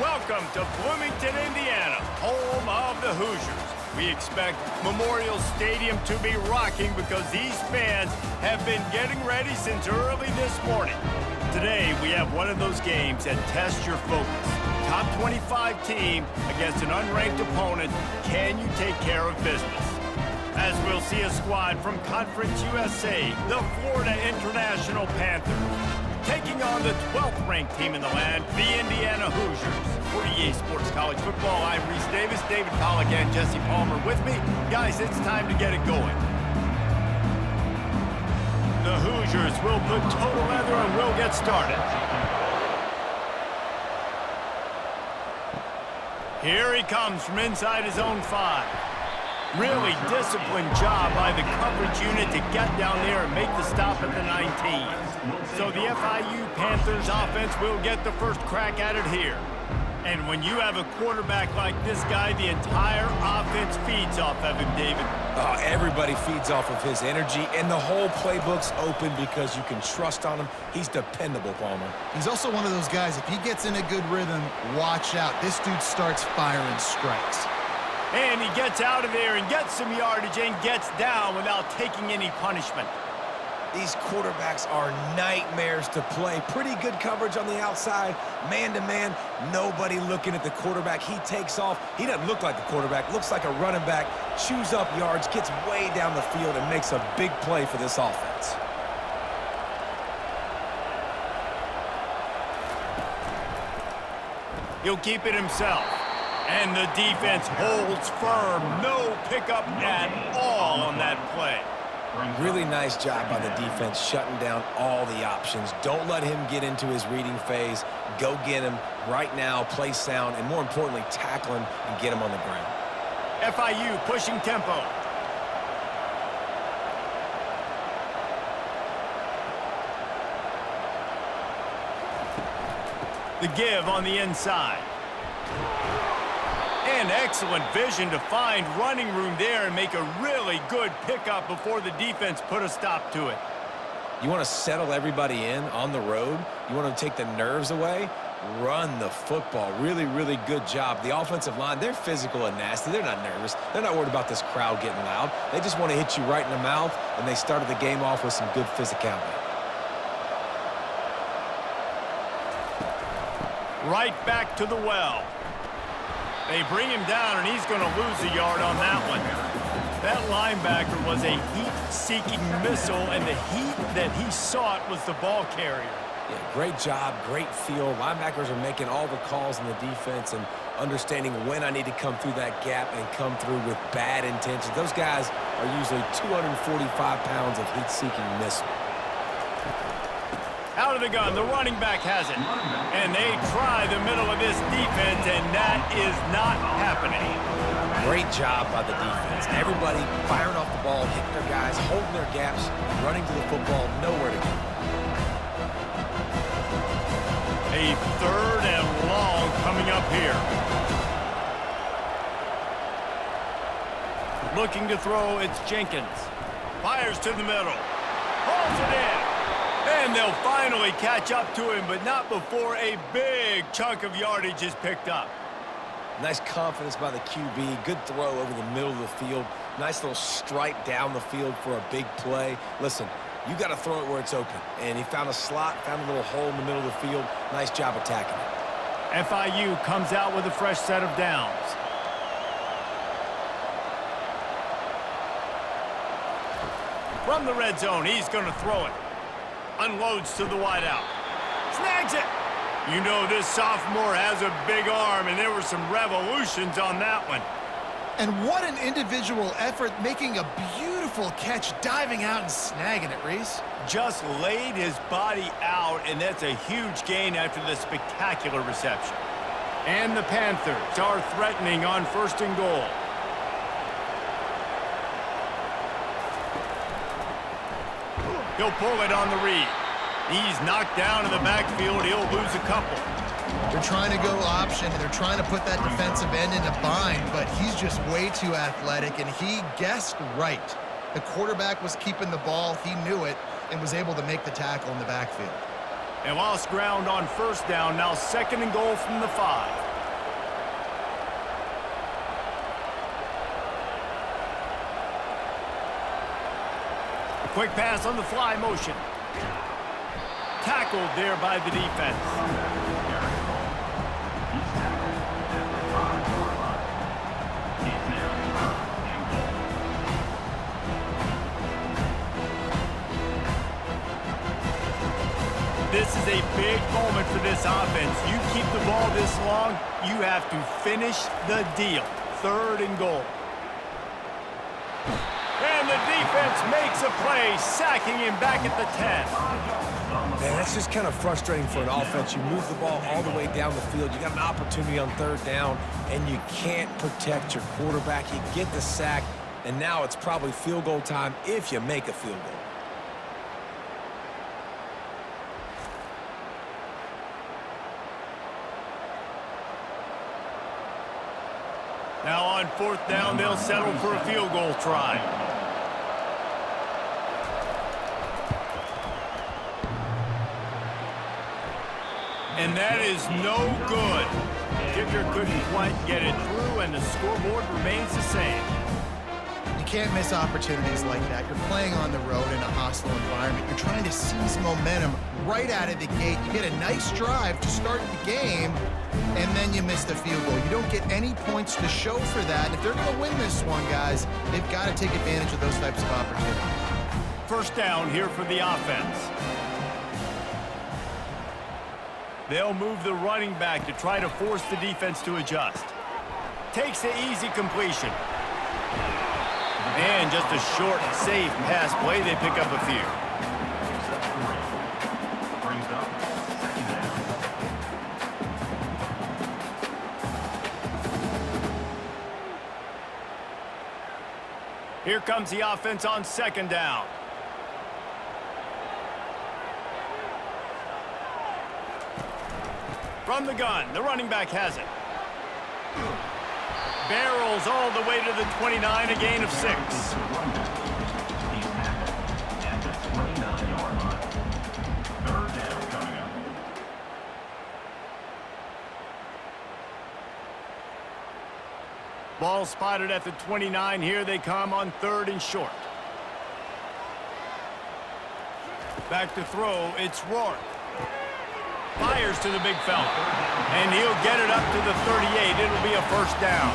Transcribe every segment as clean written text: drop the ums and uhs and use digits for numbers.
Welcome to Bloomington, Indiana, home of the Hoosiers. We expect Memorial Stadium to be rocking because these fans have been getting ready since early this morning. Today, we have one of those games that tests your focus. Top 25 team against an unranked opponent. Can you take care of business? As we'll see a squad from Conference USA, the Florida International Panthers, taking on the 12th ranked team in the land, the Indiana Hoosiers. For EA Sports College Football, I'm Reese Davis, David Pollack, and Jesse Palmer with me. Guys, it's time to get it going. The Hoosiers will put total leather and we'll get started. Here he comes from inside his own 5. Really disciplined job by the coverage unit to get down there and make the stop at the 19. So the FIU Panthers offense will get the first crack at it here. And when you have a quarterback like this guy, the entire offense feeds off of him, David. Everybody feeds off of his energy, and the whole playbook's open because you can trust on him. He's dependable, Palmer. He's also one of those guys, if he gets in a good rhythm, watch out. This dude starts firing strikes. And he gets out of there and gets some yardage and gets down without taking any punishment. These quarterbacks are nightmares to play. Pretty good coverage on the outside. Man-to-man, nobody looking at the quarterback. He takes off. He doesn't look like a quarterback. Looks like a running back. Chews up yards, gets way down the field, and makes a big play for this offense. He'll keep it himself. And the defense holds firm. No pickup at all on that play. Really nice job by the defense shutting down all the options. Don't let him get into his reading phase. Go get him right now, play sound, and more importantly, tackle him and get him on the ground. FIU pushing tempo. The give on the inside. And excellent vision to find running room there and make a really good pickup before the defense put a stop to it. You want to settle everybody in on the road? You want to take the nerves away? Run the football. Really, really good job. The offensive line, they're physical and nasty. They're not nervous. They're not worried about this crowd getting loud. They just want to hit you right in the mouth, and they started the game off with some good physicality. Right back to the well. They bring him down, and he's going to lose a yard on that one. That linebacker was a heat-seeking missile, and the heat that he sought was the ball carrier. Yeah, great job, great feel. Linebackers are making all the calls in the defense and understanding when I need to come through that gap and come through with bad intentions. Those guys are usually 245 pounds of heat-seeking missile. Out of the gun, the running back has it. And they try the middle of this defense, and that is not happening. Great job by the defense. Everybody firing off the ball, hitting their guys, holding their gaps, running to the football, nowhere to go. A 3rd and long coming up here. Looking to throw, it's Jenkins. Fires to the middle. Pulls it in. And they'll finally catch up to him, but not before a big chunk of yardage is picked up. Nice confidence by the QB. Good throw over the middle of the field. Nice little stripe down the field for a big play. Listen, you got to throw it where it's open. And he found a slot, found a little hole in the middle of the field. Nice job attacking it. FIU comes out with a fresh set of downs. From the red zone, he's going to throw it. Unloads to the wideout. Snags it. You know this sophomore has a big arm, and there were some revolutions on that one. And what an individual effort, making a beautiful catch, diving out and snagging it, Reese. Just laid his body out, and that's a huge gain after the spectacular reception. And the Panthers are threatening on 1st and goal. He'll pull it on the read. He's knocked down in the backfield. He'll lose a couple. They're trying to go option, and they're trying to put that defensive end in a bind, but he's just way too athletic, and he guessed right. The quarterback was keeping the ball. He knew it and was able to make the tackle in the backfield. They lost ground on 1st down. Now 2nd and goal from the 5. Quick pass on the fly motion. Tackled there by the defense. This is a big moment for this offense. You keep the ball this long, you have to finish the deal. 3rd and goal. And the defense makes a play, sacking him back at the 10. Man, that's just kind of frustrating for an offense. You move the ball all the way down the field. You got an opportunity on 3rd down, and you can't protect your quarterback. You get the sack, and now it's probably field goal time if you make a field goal. Now on 4th down, they'll settle for a field goal try. And that is no good. Kicker couldn't quite get it through, and the scoreboard remains the same. You can't miss opportunities like that. You're playing on the road in a hostile environment. You're trying to seize momentum right out of the gate. You get a nice drive to start the game, and then you miss the field goal. You don't get any points to show for that. And if they're going to win this one, guys, they've got to take advantage of those types of opportunities. 1st down here for the offense. They'll move the running back to try to force the defense to adjust. Takes the easy completion. And just a short, safe pass play. They pick up a few. Here comes the offense on 2nd down. From the gun, the running back has it. Barrels all the way to the 29, a gain of 6. Ball spotted at the 29. Here they come on 3rd and short. Back to throw, it's Rourke. Fires to the big fella. And he'll get it up to the 38. It'll be a 1st down.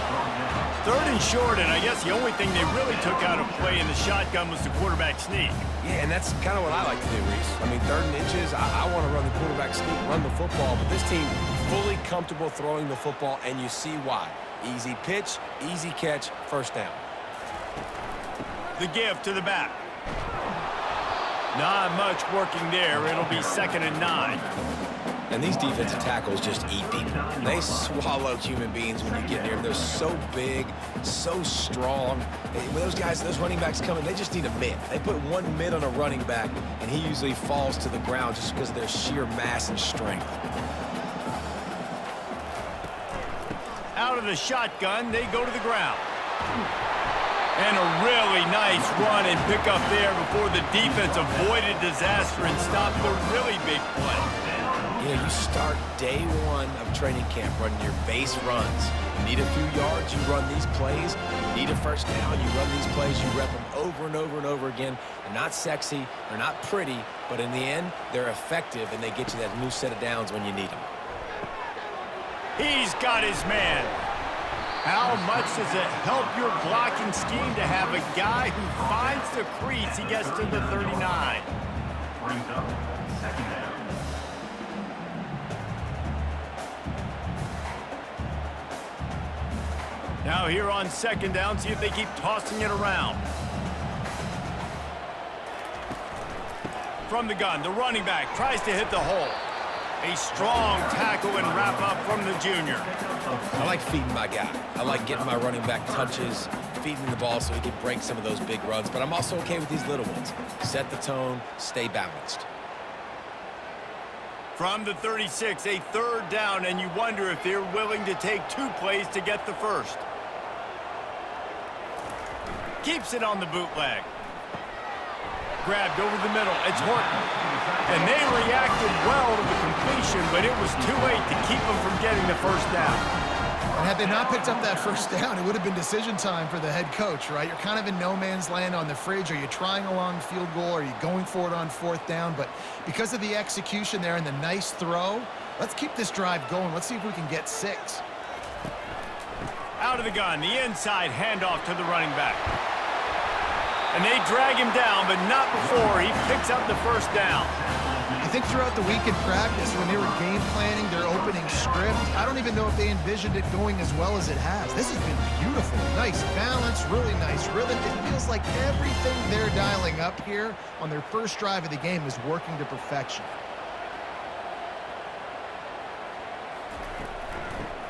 3rd and short, and I guess the only thing they really took out of play in the shotgun was the quarterback sneak. Yeah, and that's kind of what I like to do, Reese. I mean, 3rd and inches, I want to run the quarterback sneak, run the football, but this team fully comfortable throwing the football, and you see why. Easy pitch, easy catch, 1st down. The give to the back. Not much working there. It'll be 2nd and 9. And these defensive tackles just eat people. They swallow human beings when you get near them. They're so big, so strong. When those guys, those running backs come in, they just need a mid. They put one mid on a running back, and he usually falls to the ground just because of their sheer mass and strength. Out of the shotgun, they go to the ground. And a really nice run and pick up there before the defense avoided disaster and stopped the really big play. You know, you start day 1 of training camp running your base runs. You need a few yards, you run these plays. You need a 1st down, you run these plays. You rep them over and over and over again. They're not sexy, they're not pretty, but in the end, they're effective, and they get you that new set of downs when you need them. He's got his man. How much does it help your blocking scheme to have a guy who finds the crease? He gets to the 39. Brings up 2nd down. Now here on 2nd down, see if they keep tossing it around. From the gun, the running back tries to hit the hole. A strong tackle and wrap up from the junior. I like feeding my guy. I like getting my running back touches, feeding the ball so he can break some of those big runs. But I'm also okay with these little ones. Set the tone, stay balanced. From the 36, a 3rd down, and you wonder if they're willing to take 2 plays to get the 1st. Keeps it on the bootleg. Grabbed over the middle. It's Horton. And they reacted well to the completion, but it was too late to keep them from getting the 1st down. And had they not picked up that first down, it would have been decision time for the head coach, right? You're kind of in no man's land on the fridge. Are you trying a long field goal? Are you going for it on fourth down? But because of the execution there and the nice throw, let's keep this drive going. Let's see if we can get 6. Out of the gun, the inside handoff to the running back. And they drag him down, but not before he picks up the first down. I think throughout the week in practice, when they were game planning their opening script, I don't even know if they envisioned it going as well as it has. This has been beautiful. Nice balance, really nice rhythm. It feels like everything they're dialing up here on their first drive of the game is working to perfection.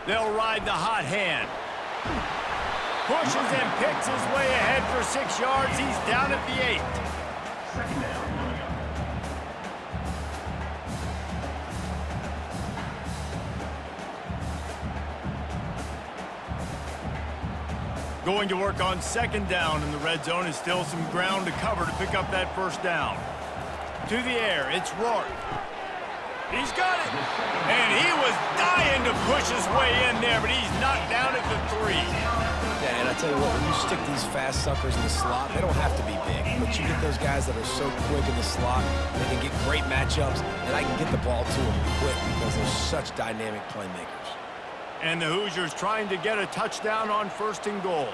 They'll ride the hot hand. Pushes and picks his way ahead for 6 yards. He's down at the 8. Second down. Going to work on second down in the red zone is still some ground to cover to pick up that first down. To the air, it's Rourke. He's got it. And he was dying to push his way in there, but he's knocked down at the 3. Yeah, and I tell you what, when you stick these fast suckers in the slot, they don't have to be big. But you get those guys that are so quick in the slot, they can get great matchups, and I can get the ball to them quick because they're such dynamic playmakers. And the Hoosiers trying to get a touchdown on first and goal.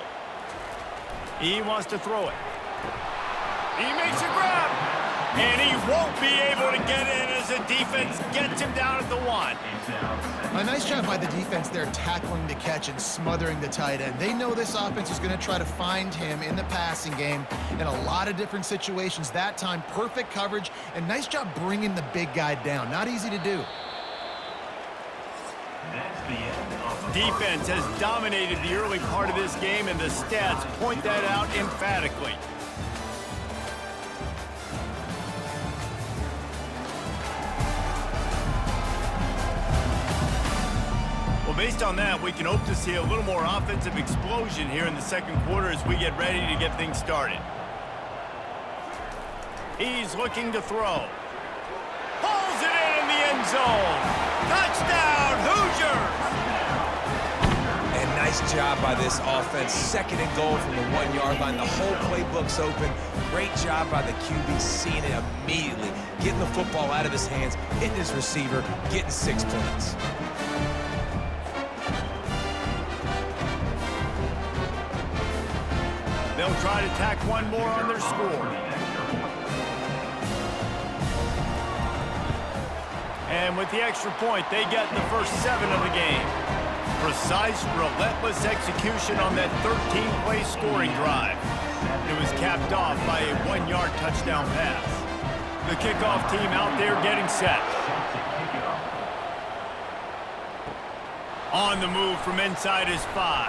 He wants to throw it. He makes a grab. And he won't be able to get in as the defense gets him down at the 1. A nice job by the defense there tackling the catch and smothering the tight end. They know this offense is going to try to find him in the passing game in a lot of different situations. That time, perfect coverage and nice job bringing the big guy down. Not easy to do. Defense has dominated the early part of this game, and the stats point that out emphatically. Well, based on that, we can hope to see a little more offensive explosion here in the second quarter as we get ready to get things started. He's looking to throw. Pulls it in the end zone. Touchdown, Hoosiers! And nice job by this offense. Second and goal from the 1-yard line. The whole playbook's open. Great job by the QB seeing it immediately. Getting the football out of his hands, hitting his receiver, getting 6 points. They'll try to tack one more on their score. And with the extra point, they get the first 7 of the game. Precise, relentless execution on that 13-play scoring drive. It was capped off by a 1-yard touchdown pass. The kickoff team out there getting set. On the move from inside his 5.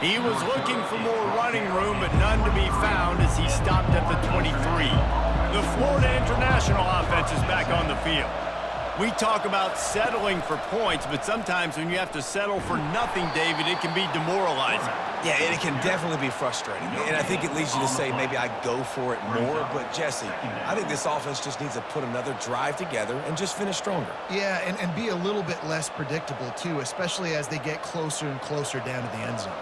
He was looking for more running room, but none to be found as he stopped at the 23. The Florida International offense is back on the field. We talk about settling for points, but sometimes when you have to settle for nothing, David, it can be demoralizing. Yeah, and it can definitely be frustrating. And I think it leads you to say maybe I go for it more. But, Jesse, I think this offense just needs to put another drive together and just finish stronger. Yeah, and be a little bit less predictable, too, especially as they get closer and closer down to the end zone.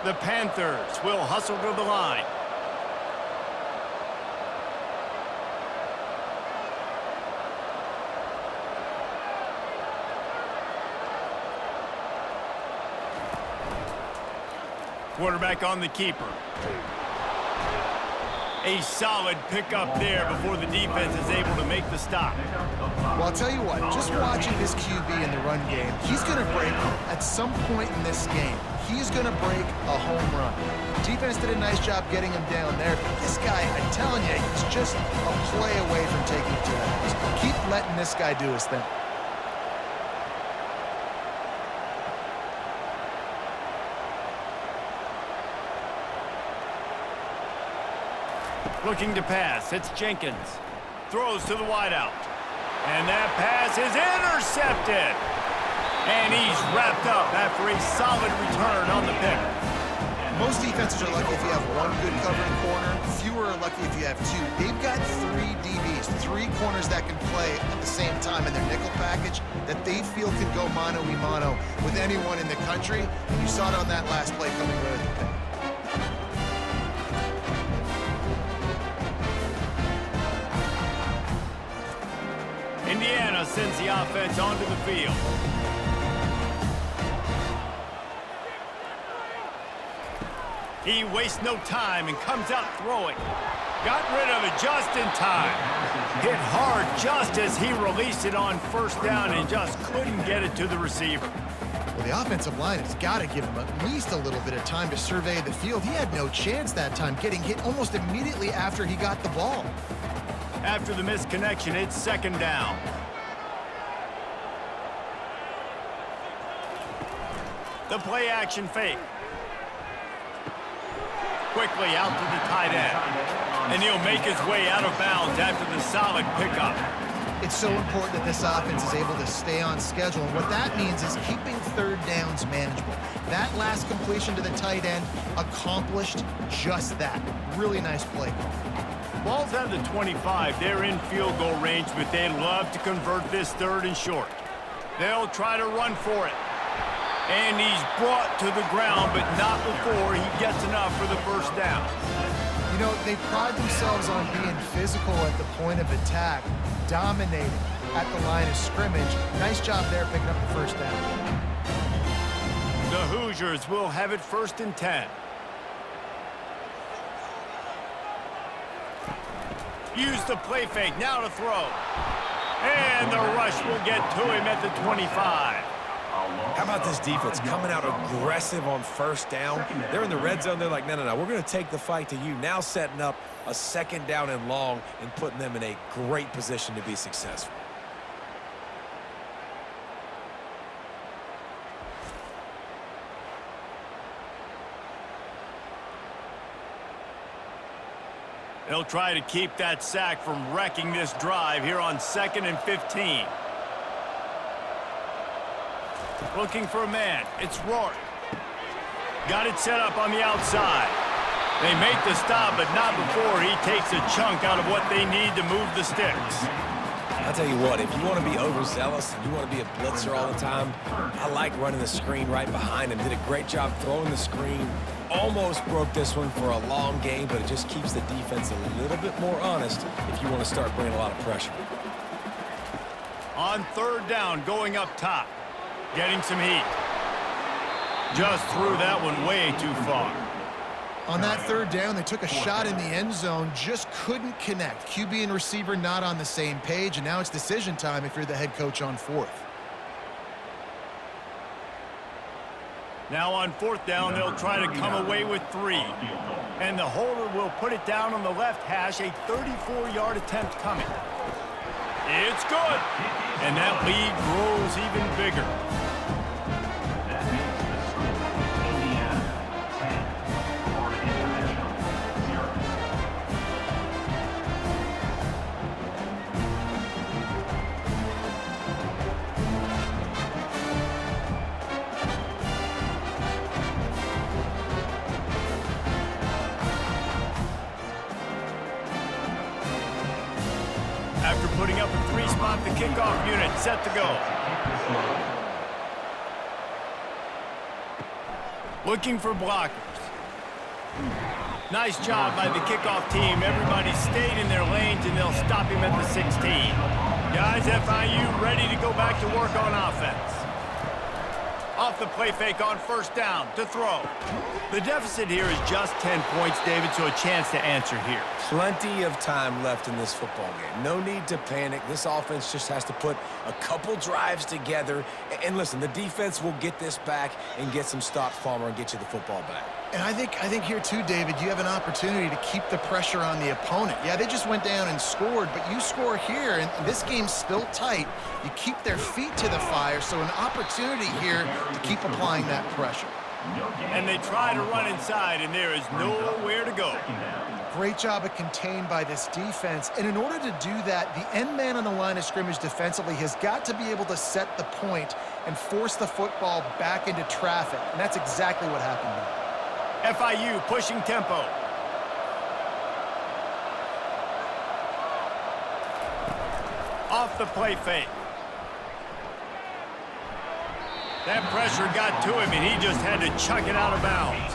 The Panthers will hustle to the line. Quarterback on the keeper. A solid pickup there before the defense is able to make the stop. Well, I'll tell you what, just watching this QB in the run game, he's going to break at some point in this game. He's going to break a home run. Defense did a nice job getting him down there, but this guy, I'm telling you, he's just a play away from taking it to the house. Keep letting this guy do his thing. Looking to pass, it's Jenkins. Throws to the wideout. And that pass is intercepted. And he's wrapped up after a solid return on the pick. Most defenses are lucky if you have one good covering corner. Fewer are lucky if you have two. They've got 3 DBs, 3 corners that can play at the same time in their nickel package that they feel can go mano-a-mano with anyone in the country. And you saw it on that last play coming away with the pick. Indiana sends the offense onto the field. He wastes no time and comes out throwing. Got rid of it just in time. Hit hard just as he released it on first down and just couldn't get it to the receiver. Well, the offensive line has got to give him at least a little bit of time to survey the field. He had no chance that time, getting hit almost immediately after he got the ball. After the misconnection, it's second down. The play action fake. Quickly out to the tight end. And he'll make his way out of bounds after the solid pickup. It's so important that this offense is able to stay on schedule. And what that means is keeping third downs manageable. That last completion to the tight end accomplished just that. Really nice play call. Ball's at the 25. They're in field goal range, but they'd love to convert this third and short. They'll try to run for it. And he's brought to the ground, but not before he gets enough for the first down. You know, they pride themselves on being physical at the point of attack, dominating at the line of scrimmage. Nice job there picking up the first down. The Hoosiers will have it 1st and 10. Use the play fake, now to throw. And the rush will get to him at the 25. How about this defense coming out aggressive on first down? They're in the red zone. They're like, no, we're going to take the fight to you. Now setting up a second down and long and putting them in a great position to be successful. They'll try to keep that sack from wrecking this drive here on 2nd and 15. Looking for a man. It's Rourke. Got it set up on the outside. They make the stop, but not before he takes a chunk out of what they need to move the sticks. I'll tell you what, if you want to be overzealous and you want to be a blitzer all the time, I like running the screen right behind him. Did a great job throwing the screen. Almost broke this one for a long game, but it just keeps the defense a little bit more honest if you want to start bringing a lot of pressure. On 3rd down, going up top. Getting some heat. Just threw that one way too far. On that 3rd down, they took a shot in the end zone, just couldn't connect. QB and receiver not on the same page, and now it's decision time if you're the head coach on 4th. Now on 4th down, they'll try to come away with 3. And the holder will put it down on the left hash, a 34-yard attempt coming. It's good. And that lead grows even bigger. After putting up a 3-spot, the kickoff unit set to go. Looking for blockers. Nice job by the kickoff team. Everybody stayed in their lanes, and they'll stop him at the 16. Guys, FIU ready to go back to work on offense. Off the play fake on 1st down to throw. The deficit here is just 10 points, David, so a chance to answer here. Plenty of time left in this football game. No need to panic. This offense just has to put a couple drives together. And listen, the defense will get this back and get some stops, Palmer, and get you the football back. And I think here too, David, you have an opportunity to keep the pressure on the opponent. Yeah, they just went down and scored, but you score here, and this game's still tight. You keep their feet to the fire, so an opportunity here to keep applying that pressure. And they try to run inside, and there is nowhere to go. Great job of contained by this defense. And in order to do that, the end man on the line of scrimmage defensively has got to be able to set the point and force the football back into traffic. And that's exactly what happened there. FIU pushing tempo. Off the play fake. That pressure got to him, and he just had to chuck it out of bounds.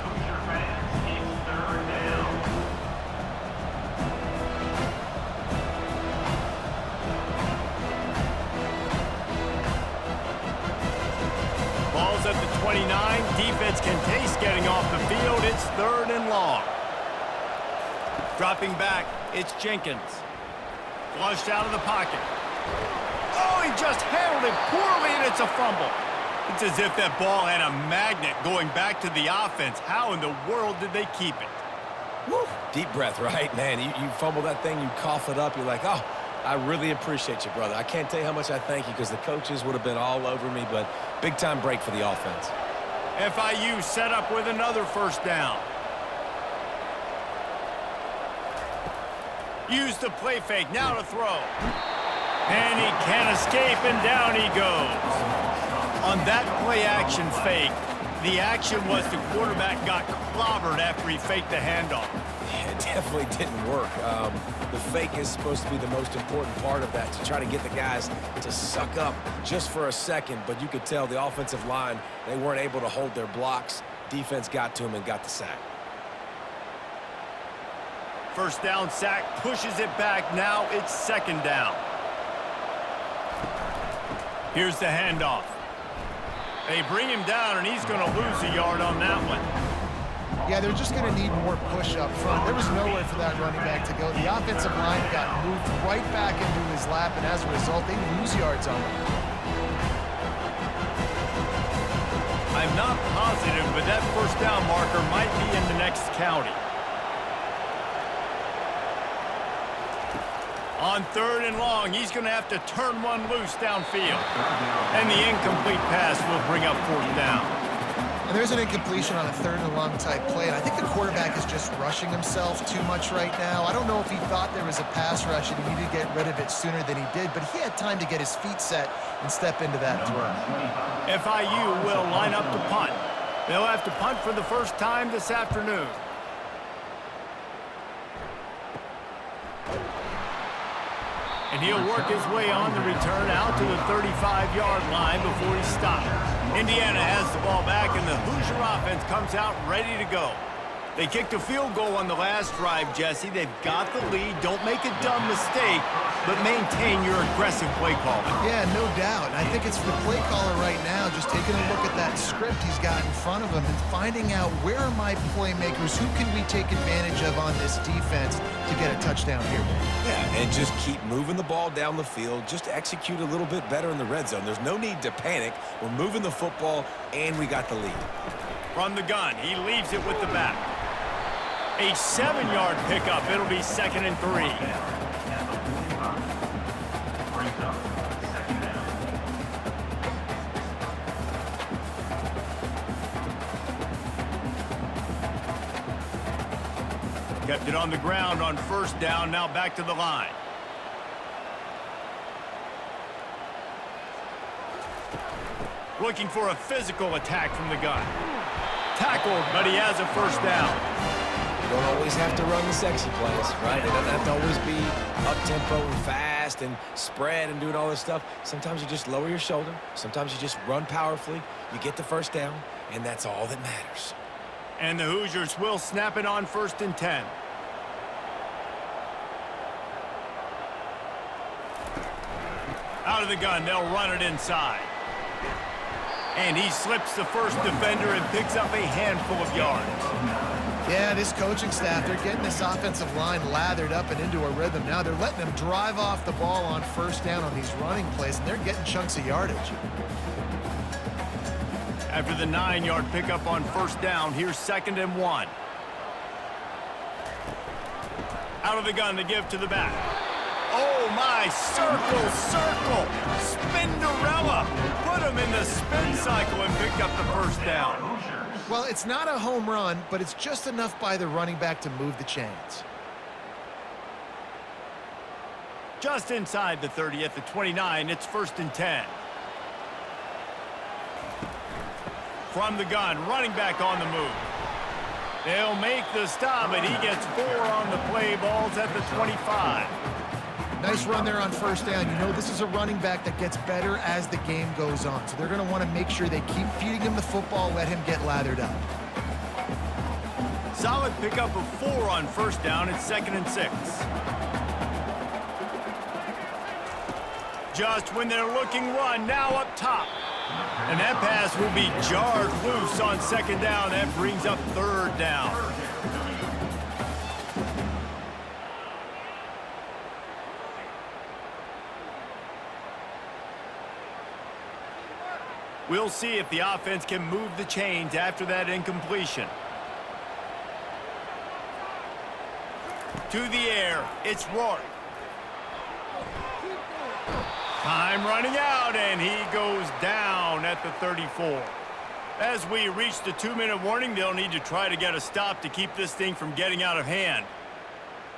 Ball's at the 29. Defense can taste getting off the field. It's 3rd and long. Dropping back, it's Jenkins. Flushed out of the pocket. Oh, he just handled it poorly, and it's a fumble. It's as if that ball had a magnet going back to the offense. How in the world did they keep it? Woo. Deep breath, right? Man, you fumble that thing, you cough it up, you're like, oh, I really appreciate you, brother. I can't tell you how much I thank you because the coaches would have been all over me, but big-time break for the offense. FIU set up with another 1st down. Use the play fake, now to throw. And he can't escape, and down he goes. On that play-action fake, the action was the quarterback got clobbered after he faked the handoff. Yeah, it definitely didn't work. The fake is supposed to be the most important part of that, to try to get the guys to suck up just for a second, but you could tell the offensive line, they weren't able to hold their blocks. Defense got to him and got the sack. 1st down sack, pushes it back. Now it's 2nd down. Here's the handoff. They bring him down, and he's going to lose a yard on that one. Yeah, they're just going to need more push up front. There was nowhere for that running back to go. The offensive line got moved right back into his lap, and as a result, they lose yards on him. I'm not positive, but that 1st down marker might be in the next county. On 3rd and long, he's going to have to turn one loose downfield. And the incomplete pass will bring up 4th down. And there's an incompletion on a 3rd and long type play, and I think the quarterback is just rushing himself too much right now. I don't know if he thought there was a pass rush and he needed to get rid of it sooner than he did, but he had time to get his feet set and step into that throw. FIU will line up to punt. They'll have to punt for the 1st time this afternoon. And he'll work his way on the return out to the 35-yard line before he stops. Indiana has the ball back, and the Hoosier offense comes out ready to go. They kicked a field goal on the last drive, Jesse. They've got the lead. Don't make a dumb mistake, but maintain your aggressive play calling. Yeah, no doubt. And I think it's the play caller right now just taking a look at that script he's got in front of him and finding out where are my playmakers, who can we take advantage of on this defense to get a touchdown here. Yeah, and just keep moving the ball down the field. Just execute a little bit better in the red zone. There's no need to panic. We're moving the football, and we got the lead. From the gun, he leaves it with the back. A 7-yard pickup. It'll be 2nd and 3. Kept it on the ground on 1st down. Now back to the line. Looking for a physical attack from the gun. Tackled, but he has a 1st down. You don't always have to run the sexy plays, right? It doesn't have to always be up-tempo and fast and spread and doing all this stuff. Sometimes you just lower your shoulder. Sometimes you just run powerfully. You get the 1st down, and that's all that matters. And the Hoosiers will snap it on 1st and 10. Out of the gun, they'll run it inside. And he slips the 1st defender and picks up a handful of yards. Yeah, this coaching staff, they're getting this offensive line lathered up and into a rhythm. Now they're letting them drive off the ball on 1st down on these running plays, and they're getting chunks of yardage. After the 9-yard pickup on 1st down, here's 2nd and 1. Out of the gun to give to the back. Oh, my, circle, Spinderella. Put him in the spin cycle and picked up the 1st down. Well, it's not a home run, but it's just enough by the running back to move the chains. Just inside the 30 at the 29, it's 1st and 10. From the gun, running back on the move. They'll make the stop, and he gets 4 on the play. Balls at the 25. Nice run there on first down. You know, this is a running back that gets better as the game goes on. So they're going to want to make sure they keep feeding him the football, let him get lathered up. Solid pickup of 4 on first down. It's 2nd and 6. Just when they're looking run, now up top. And that pass will be jarred loose on 2nd down. That brings up 3rd down. We'll see if the offense can move the chains after that incompletion. To the air, it's Rourke. Time running out, and he goes down at the 34. As we reach the 2-minute warning, they'll need to try to get a stop to keep this thing from getting out of hand.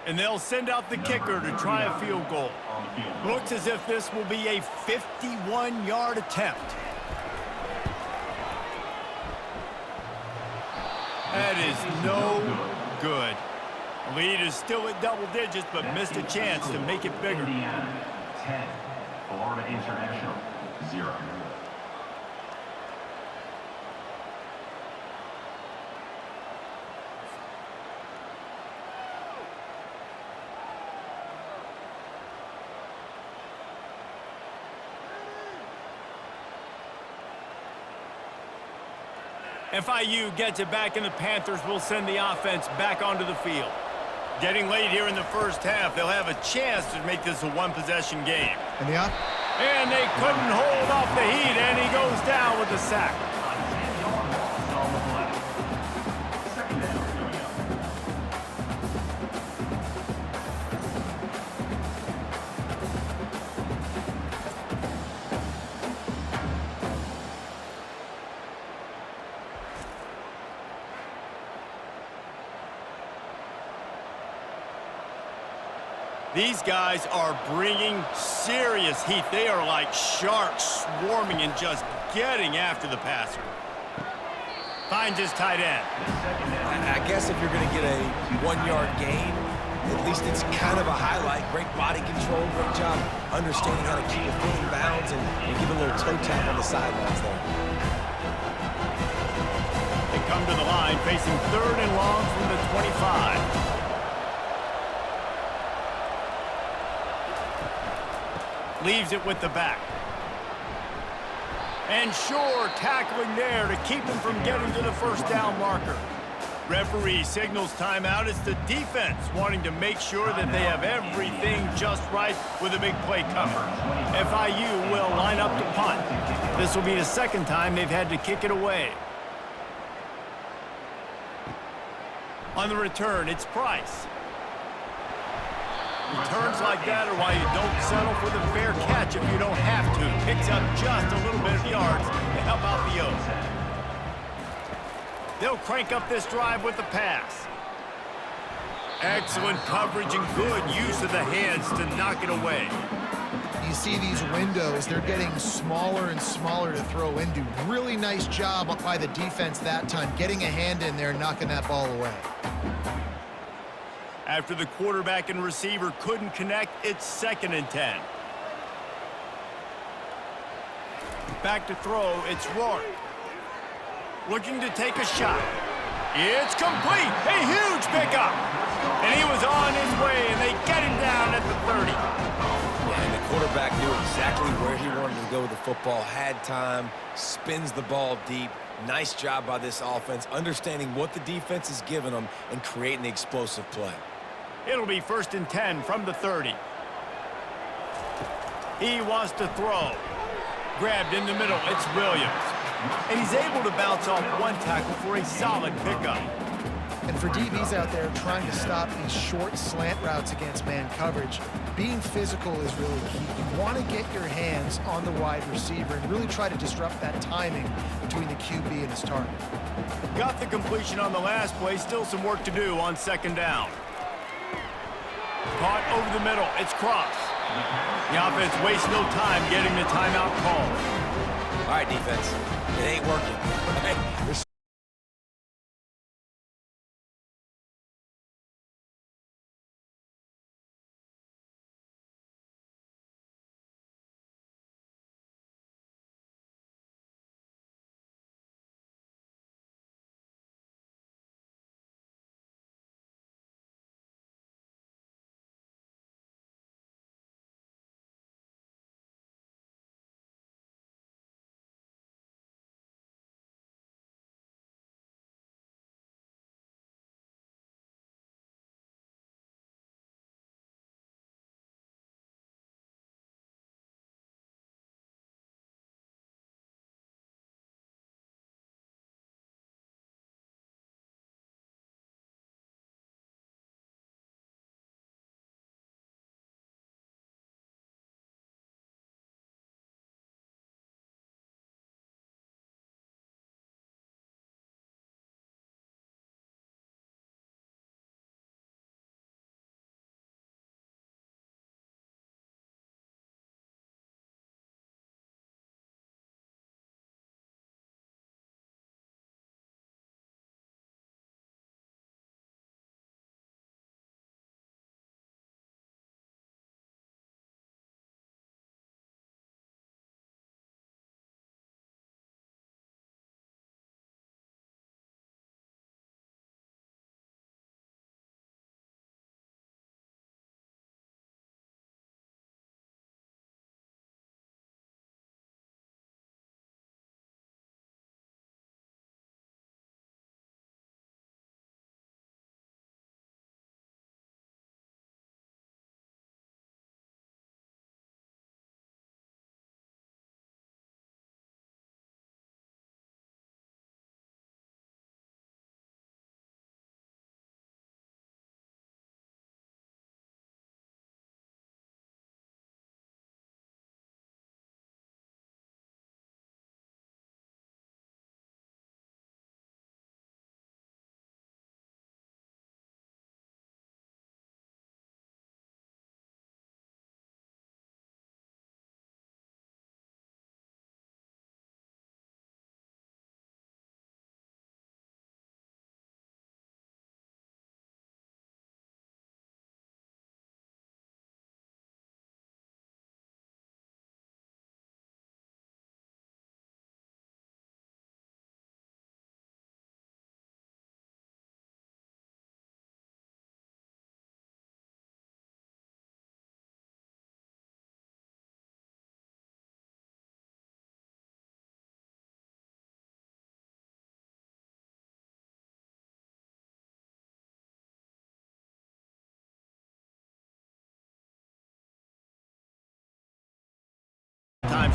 And they'll send out the kicker to try a field goal. Looks as if this will be a 51-yard attempt. That is no good. The lead is still at double digits, but missed a chance to make it bigger. 10, Florida International, 0. FIU gets it back, and the Panthers will send the offense back onto the field. Getting late here in the first half, they'll have a chance to make this a one-possession game. And they couldn't hold off the heat, and he goes down with the sack. These guys are bringing serious heat. They are like sharks swarming and just getting after the passer. Finds his tight end. I guess if you're going to get a 1-yard gain, at least it's kind of a highlight. Great body control, great job understanding how to keep the foot in bounds and give a little toe tap on the sidelines there. They come to the line facing 3rd and long from the 25. Leaves it with the back. And sure, tackling there to keep him from getting to the first down marker. Referee signals timeout. It's the defense wanting to make sure that they have everything just right with a big play coming. FIU will line up to punt. This will be the 2nd time they've had to kick it away. On the return, it's Price. Returns like that are why you don't settle for the fair catch if you don't have to. Picks up just a little bit of yards to help out the O's. They'll crank up this drive with the pass. Excellent coverage and good use of the hands to knock it away. You see these windows, they're getting smaller and smaller to throw into. Really nice job by the defense that time, getting a hand in there and knocking that ball away. After the quarterback and receiver couldn't connect, it's 2nd and 10. Back to throw, it's Rourke. Looking to take a shot. It's complete. A huge pickup. And he was on his way, and they get him down at the 30. Yeah, and the quarterback knew exactly where he wanted to go with the football, had time, spins the ball deep. Nice job by this offense, understanding what the defense is giving them and creating the explosive play. It'll be 1st and 10 from the 30. He wants to throw. Grabbed in the middle, it's Williams. And he's able to bounce off one tackle for a solid pickup. And for DBs out there trying to stop these short slant routes against man coverage, being physical is really key. You want to get your hands on the wide receiver and really try to disrupt that timing between the QB and his target. Got the completion on the last play. Still some work to do on 2nd down. Caught over the middle. It's Cross. The offense wastes no time getting the timeout called. All right, defense. It ain't working.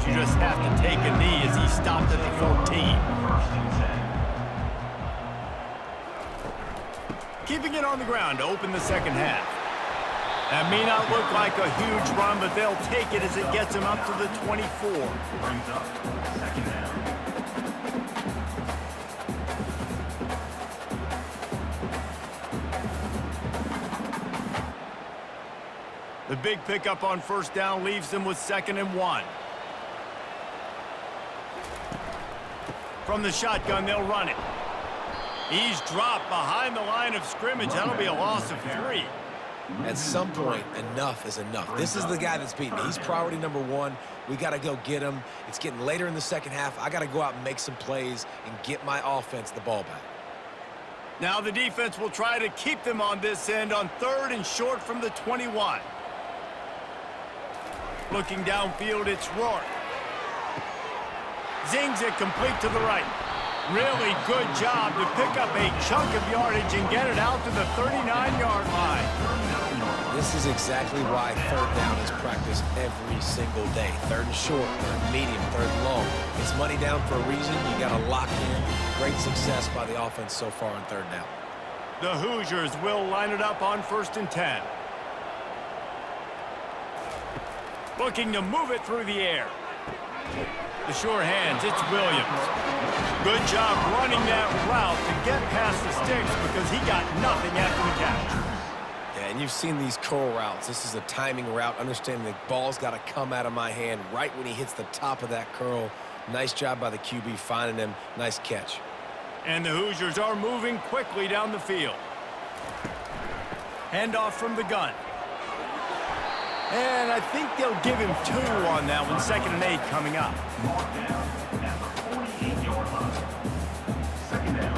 you just have to take a knee as he stopped at the 14. First and 10. Keeping it on the ground to open the second half. That may not look like a huge run, but they'll take it as it gets them up to the 24. Brings up second down. The big pickup on first down leaves them with 2nd and 1. From the shotgun, they'll run it. He's dropped behind the line of scrimmage. That'll be a loss of 3. At some point, enough is enough. This is the guy that's beating me. He's priority number 1. We got to go get him. It's getting later in the second half. I got to go out and make some plays and get my offense the ball back. Now the defense will try to keep them on this end on 3rd and short from the 21. Looking downfield, it's Rourke. Zings it complete to the right. Really good job to pick up a chunk of yardage and get it out to the 39-yard line. This is exactly why 3rd down is practiced every single day. 3rd and short, 3rd medium, 3rd long. It's money down for a reason. You got to lock in. Great success by the offense so far on 3rd down. The Hoosiers will line it up on 1st and 10. Looking to move it through the air. The sure hands, it's Williams. Good job running that route to get past the sticks because he got nothing after the catch. Yeah, and you've seen these curl routes. This is a timing route, understanding the ball's got to come out of my hand right when he hits the top of that curl. Nice job by the QB finding him. Nice catch. And the Hoosiers are moving quickly down the field. Handoff from the gun. And I think they'll give him 2 on that one. 2nd and 8 coming up. Mark down at the 48-yard line. Second down.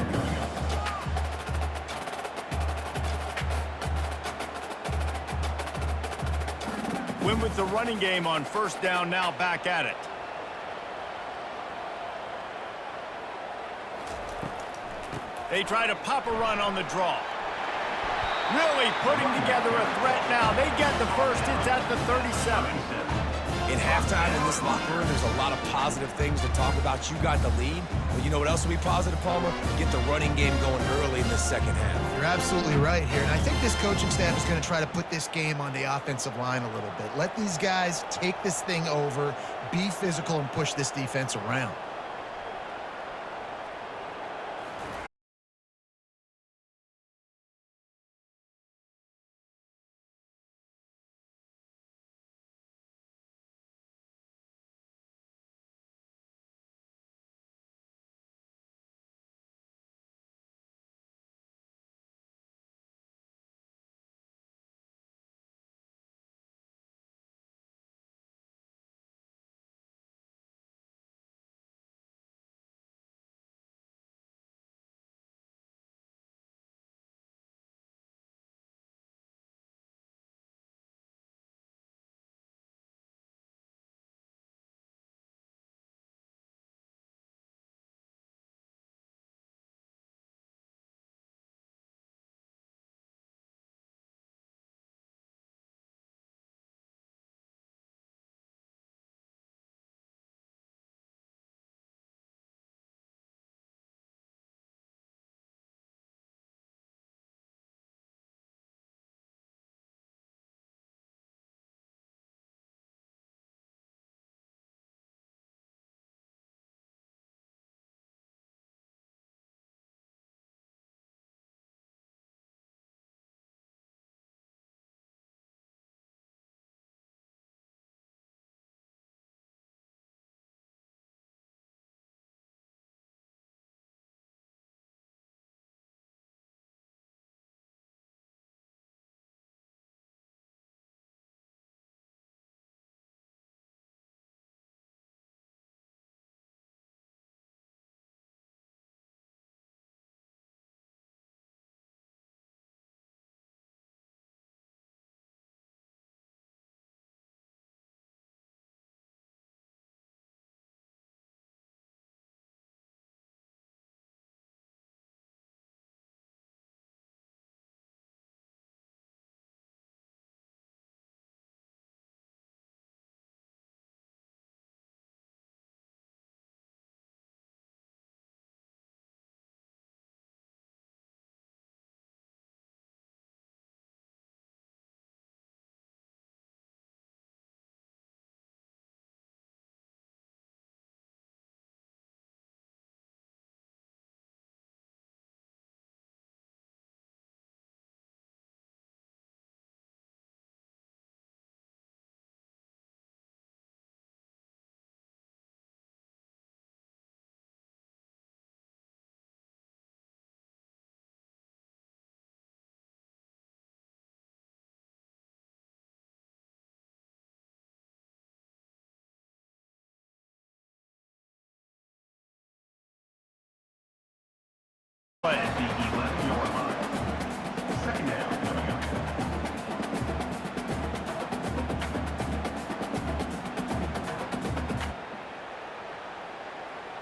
Win with the running game on 1st down, now back at it. They try to pop a run on the draw. Really putting together a threat now. They get the first. It's at the 37. In halftime in this locker room, there's a lot of positive things to talk about. You got the lead. But you know what else will be positive, Palmer? Get the running game going early in the second half. You're absolutely right here. And I think this coaching staff is going to try to put this game on the offensive line a little bit. Let these guys take this thing over, be physical, and push this defense around.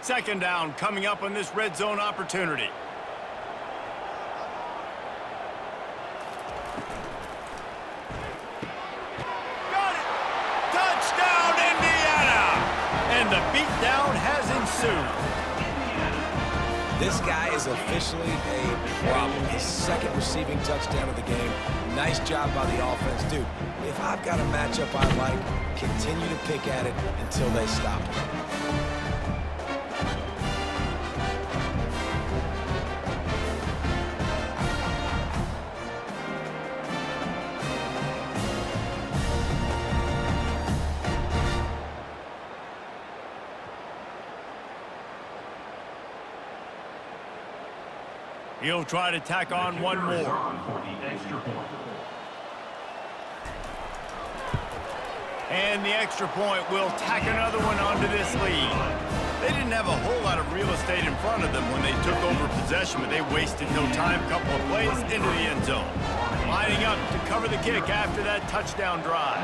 Second down coming up on this red zone opportunity. Got it! Touchdown, Indiana! And the beatdown has ensued. This guy is officially a problem. His second receiving touchdown of the game. Nice job by the offense. Dude, if I've got a matchup I like, continue to pick at it until they stop it. He'll try to tack on one more. And the extra point will tack another one onto this lead. They didn't have a whole lot of real estate in front of them when they took over possession, but they wasted no time. Couple of plays into the end zone. Lining up to cover the kick after that touchdown drive.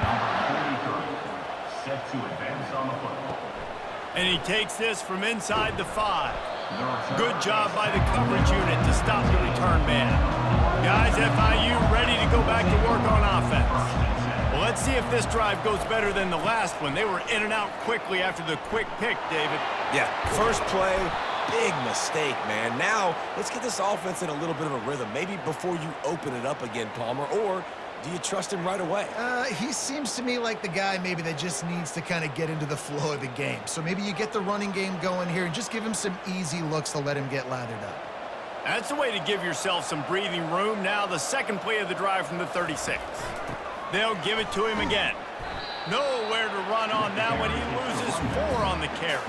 Set to advance on the football. And he takes this from inside the 5. Good job by the coverage unit to stop the return man. Guys, FIU ready to go back to work on offense. Well, let's see if this drive goes better than the last one. They were in and out quickly after the quick pick, David. Yeah, first play, big mistake, man. Now, let's get this offense in a little bit of a rhythm. Maybe before you open it up again, Palmer, or do you trust him right away? He seems to me like the guy maybe that just needs to kind of get into the flow of the game. So maybe you get the running game going here and just give him some easy looks to let him get lathered up. That's the way to give yourself some breathing room. Now the second play of the drive from the 36. They'll give it to him again. Nowhere to run on that one. He loses 4 on the carry.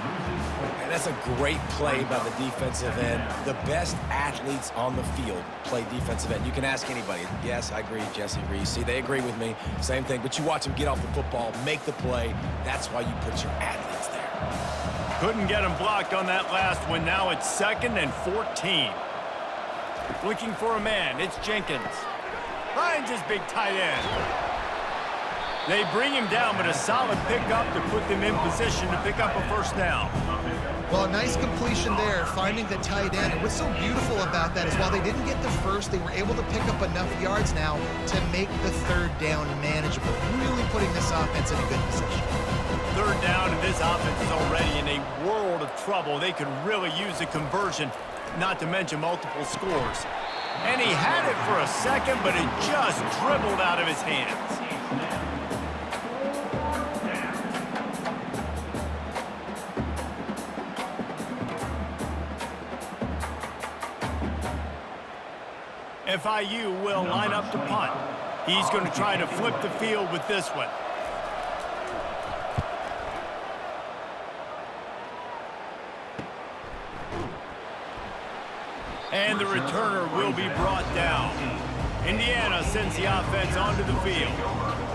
And that's a great play by the defensive end. The best athletes on the field play defensive end. You can ask anybody. Yes, I agree, Jesse Reese. See, they agree with me. Same thing. But you watch them get off the football, make the play. That's why you put your athletes there. Couldn't get him blocked on that last one. Now it's 2nd and 14. Looking for a man. It's Jenkins. Finds his big tight end. They bring him down, but a solid pickup to put them in position to pick up a first down. Well, nice completion there, finding the tight end. And what's so beautiful about that is while they didn't get the first, they were able to pick up enough yards now to make the third down manageable, really putting this offense in a good position. Third down, and this offense is already in a world of trouble. They could really use a conversion, not to mention multiple scores. And he had it for a second, but it just dribbled out of his hands. FIU will line up to punt. He's going to try to flip the field with this one. And the returner will be brought down. Indiana sends the offense onto the field.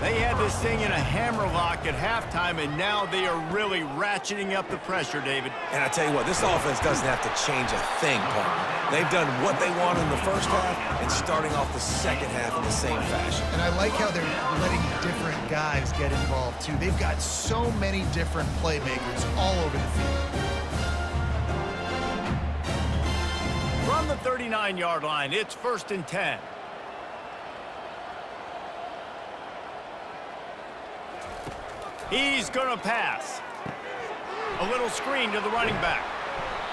They had this thing in a hammerlock at halftime, and now they are really ratcheting up the pressure, David. And I tell you what, this offense doesn't have to change a thing, Palmer. They've done what they wanted in the first half and starting off the second half in the same fashion. And I like how they're letting different guys get involved, too. They've got so many different playmakers all over the field. From the 39-yard line, it's 1st and 10. He's going to pass. A little screen to the running back.